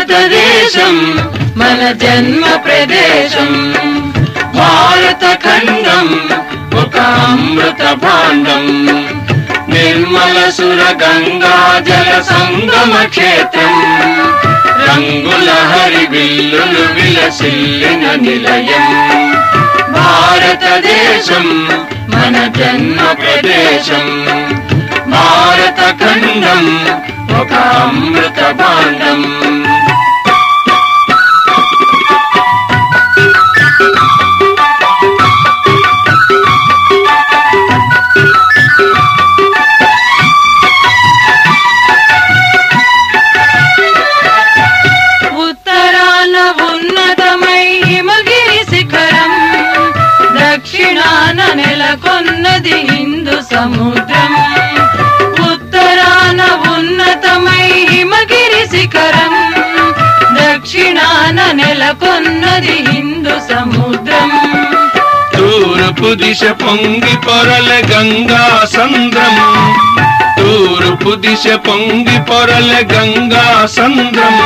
భారతదేశం మన జన్మ ప్రదేశం. భారత ఖండం ఒక అమృత భాండం. నిర్మల సుర గంగా జల సంగమ క్షేత్రం. రంగుల హరిబిల్లులు విలసిల్లిన నిలయం. భారతదేశం మన జన్మ ప్రదేశం. భారత ఖండం ఒక అమృత భాండం. ఉత్తరాన ఉన్నతమై హిమగిరి శిఖరం. దక్షిణాన నెలకొన్నది హిందూ సముద్రం. ఉత్తరాన ఉన్నతమై హిమగిరి శిఖరం. దక్షిణాన నెలకొన్నది హిందూ సముద్రం. తూర్పు దిశ పొంగి పొరల గంగా సంద్రం. తూర్పు దిశ పొంగి పొరల గంగా సంద్రం.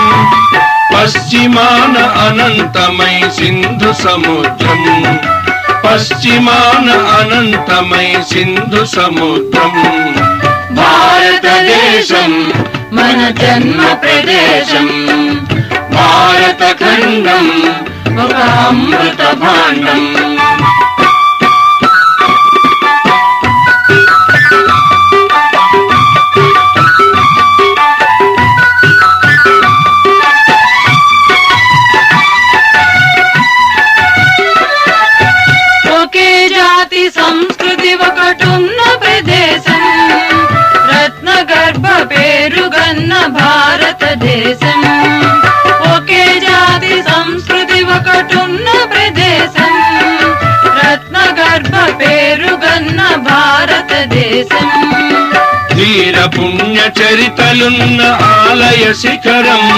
పశ్చిమాన అనంతమై సింధు సముద్రం. పశ్చిమాన అనంతమై సింధు సముద్రం. భారతదేశం మన జన్మ ప్రదేశం. భారత ఖండం ఒక అమృత భాండం. ఒకే జాతి సంస్కృతి ఒకటున్న ప్రదేశం. రత్న గర్భ పేరుగన్న భారతదేశం. ఒకే జాతి సంస్కృతి ఒకటున్న ప్రదేశం. రత్న గర్భ పేరుగన్న భారతదేశం. వీర పుణ్య చరితలున్న ఆలయ శిఖరం.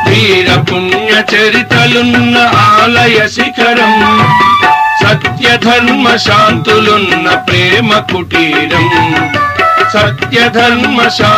వీర పుణ్య చరితలున్న ఆలయ శిఖరం. సత్య ధర్మ శాంతులున్న ప్రేమ కుటీరం. సత్య ధర్మ శాంతి